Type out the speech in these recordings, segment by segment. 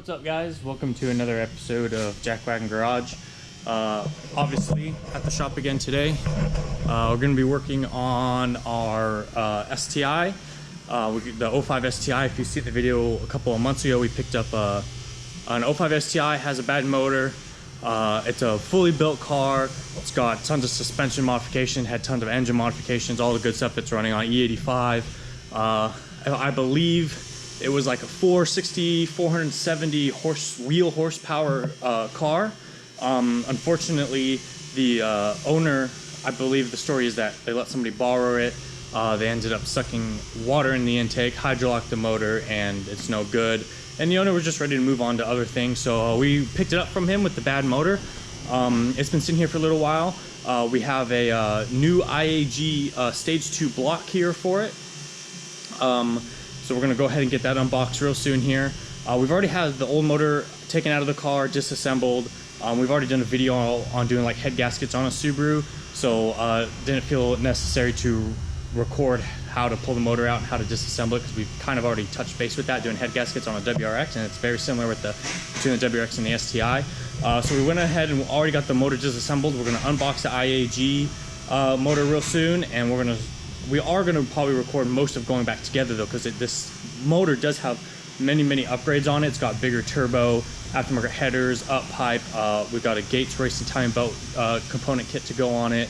What's up, guys? Welcome to another episode of Jackwagon Garage. Obviously at the shop again today. We're going to be working on our STI, the 05 STI. If you see the video a couple of months ago, we picked up an 05 STI. Has a bad motor. It's a fully built car. It's got tons of suspension modification, had tons of engine modifications, all the good stuff. It's running on E85. I believe it was like a 470 wheel horsepower car. Unfortunately, the owner, I believe the story is that they let somebody borrow it. They ended up sucking water in the intake, hydrolocked the motor, and it's no good. And the owner was just ready to move on to other things, so we picked it up from him with the bad motor. It's been sitting here for a little while. We have a new IAG stage 2 block here for it. So we're gonna go ahead and get that unboxed real soon here. We've already had the old motor taken out of the car, disassembled. We've already done a video on doing like head gaskets on a Subaru, so didn't feel it necessary to record how to pull the motor out and how to disassemble it, because we've kind of already touched base with that, doing head gaskets on a WRX, and it's very similar with between the WRX and the STI. So we went ahead and already got the motor disassembled. We're gonna unbox the IAG motor real soon, and we are gonna probably record most of going back together though, because this motor does have many upgrades on it. It's got bigger turbo, aftermarket headers, up pipe. We've got a Gates racing timing belt component kit to go on it.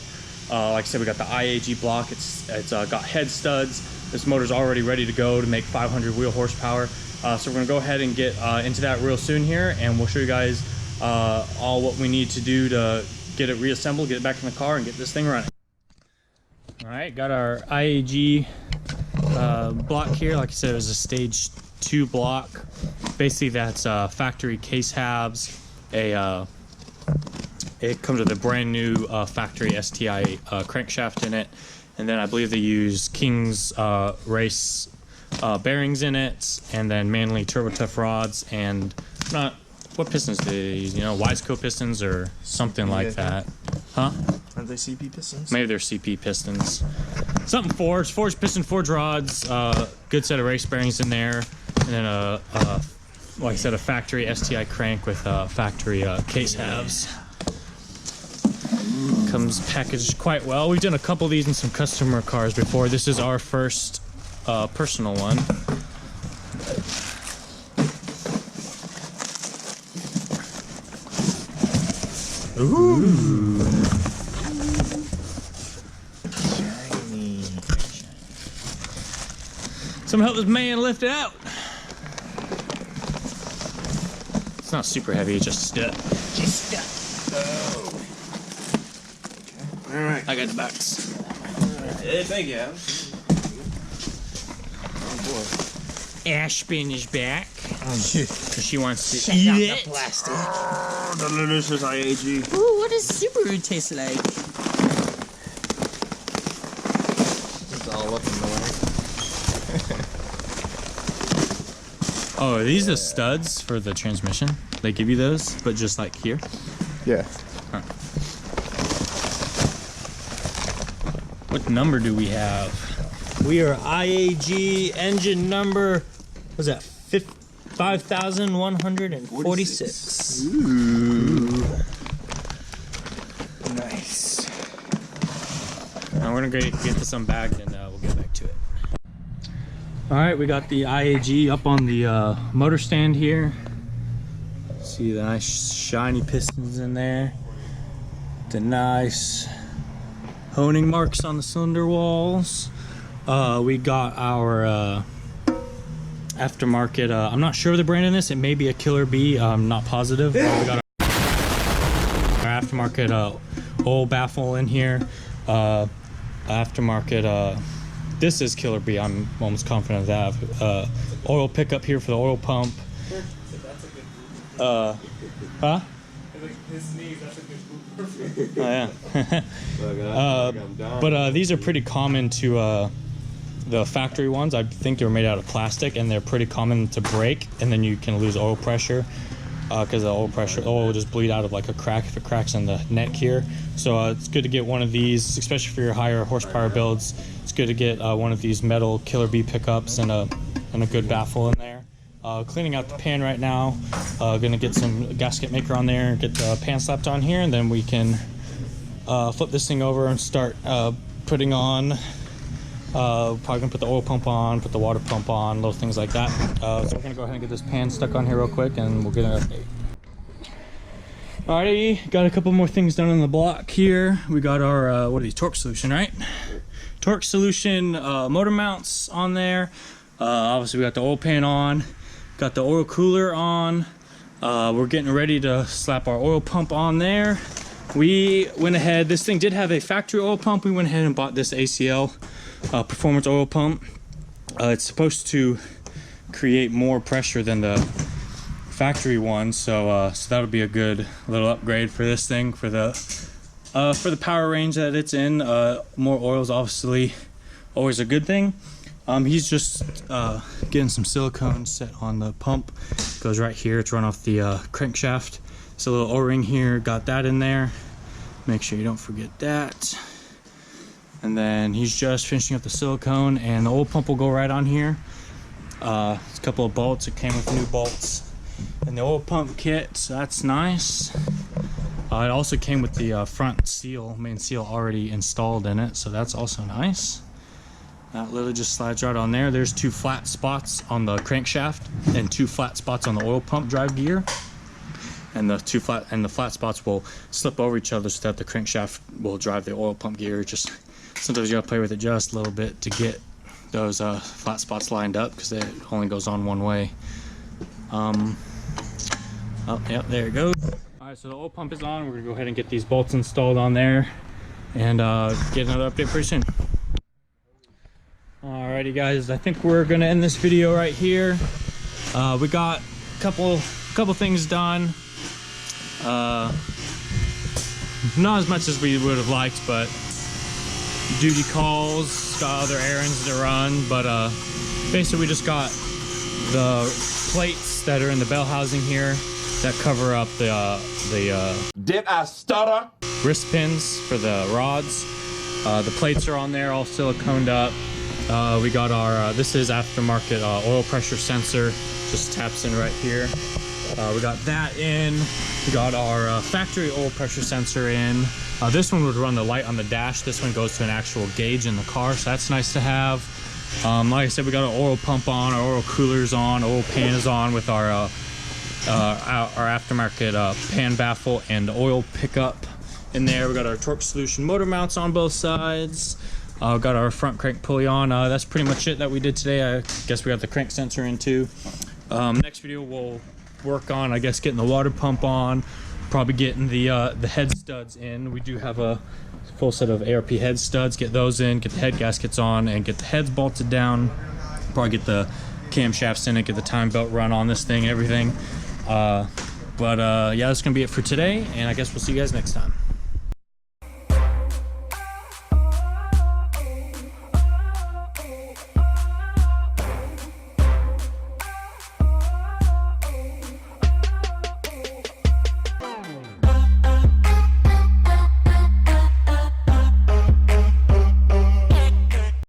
Like I said, we got the IAG block. It's got head studs. This motor's already ready to go to make 500 wheel horsepower. So we're gonna go ahead and get into that real soon here, and we'll show you guys all what we need to do to get it reassembled, get it back in the car, and get this thing running. All right, got our IAG block here. Like I said, it was a stage 2 block. Basically, that's factory case halves. It comes with a brand new factory STI crankshaft in it, and then I believe they use King's race bearings in it, and then Manley turbo tough rods, and what pistons do they use? You know, Wiseco pistons or something like that. Huh? Are they CP pistons? Maybe they're CP pistons. Something forged piston, forged rods, good set of race bearings in there, and then like I said, a factory STI crank with factory case halves. Comes packaged quite well. We've done a couple of these in some customer cars before. This is our first personal one. Ooh. Shiny. Someone help this man lift it out. It's not super heavy, it's just stuck. Oh. Okay. Alright. I got the box. Hey, thank you. Oh boy. Ashbin is back. Shit. She wants to eat it. The plastic. Oh, the delicious IAG. Ooh, what does Subaru taste like? It's all up in the way. Oh, are these the studs for the transmission? They give you those, but just like here? Yeah. Huh. What number do we have? We are IAG engine number, what's that, 5,146. Ooh. Nice. Now we're gonna get this unbagged and we'll get back to it. All right, we got the IAG up on the motor stand here. See the nice shiny pistons in there. The nice honing marks on the cylinder walls. We got our aftermarket, I'm not sure of the brand in this. It may be a Killer B, I'm not positive. We got our aftermarket oil baffle in here. Aftermarket, this is Killer B, I'm almost confident of that. Oil pickup here for the oil pump. Huh? Oh yeah. But these are pretty common to the factory ones. I think they were made out of plastic, and they're pretty common to break, and then you can lose oil pressure because the oil will just bleed out of like a crack if it cracks in the neck here. So it's good to get one of these, especially for your higher horsepower builds. It's good to get one of these metal Killer B pickups and a good baffle in there. Cleaning out the pan right now. Gonna get some gasket maker on there, get the pan slapped on here, and then we can flip this thing over and start putting on. Probably gonna put the oil pump on, put the water pump on, little things like that. So we're gonna go ahead and get this pan stuck on here real quick, and we'll get an update. Alrighty, got a couple more things done on the block here. We got our what are these, torque solution, right? Torque solution motor mounts on there. Obviously we got the oil pan on, got the oil cooler on. We're getting ready to slap our oil pump on there. We went ahead, this thing did have a factory oil pump. We went ahead and bought this ACL performance oil pump. It's supposed to create more pressure than the factory one, so that'll be a good little upgrade for this thing, for the power range that it's in. More oil is obviously always a good thing. He's just getting some silicone set on the pump. Goes right here. It's run off the crankshaft. It's a little O-ring here. Got that in there. Make sure you don't forget that. And then he's just finishing up the silicone, and the oil pump will go right on here. It's a couple of bolts. It came with new bolts in the oil pump kit, so that's nice. It also came with the front seal, main seal already installed in it, so that's also nice. That literally just slides right on there. There's 2 flat spots on the crankshaft and 2 flat spots on the oil pump drive gear. And the flat spots will slip over each other so that the crankshaft will drive the oil pump gear. Just sometimes you gotta play with it just a little bit to get those flat spots lined up, because it only goes on one way. Oh, yep, there it goes. All right, so the oil pump is on. We're gonna go ahead and get these bolts installed on there, and get another update pretty soon. Alrighty guys, I think we're gonna end this video right here. We got a couple things done. Not as much as we would have liked, but duty calls, got other errands to run, but basically we just got the plates that are in the bell housing here that cover up the Did I stutter? wrist pins for the rods. The plates are on there, all siliconed up. We got our this is aftermarket oil pressure sensor, just taps in right here. We got that in. We got our factory oil pressure sensor in. This one would run the light on the dash. This one goes to an actual gauge in the car, so that's nice to have. Like I said, we got our oil pump on, our oil coolers on, oil pan is on with our aftermarket pan baffle and oil pickup in there. We got our torque solution motor mounts on both sides. Got our front crank pulley on. That's pretty much it that we did today. I guess we got the crank sensor in too. Next video we'll work on, I guess, getting the water pump on, probably getting the head studs in. We do have a full set of ARP head studs. Get those in, get the head gaskets on, and get the heads bolted down. Probably get the camshafts in it, get the time belt run on this thing, everything. Yeah, that's gonna be it for today, and I guess we'll see you guys next time.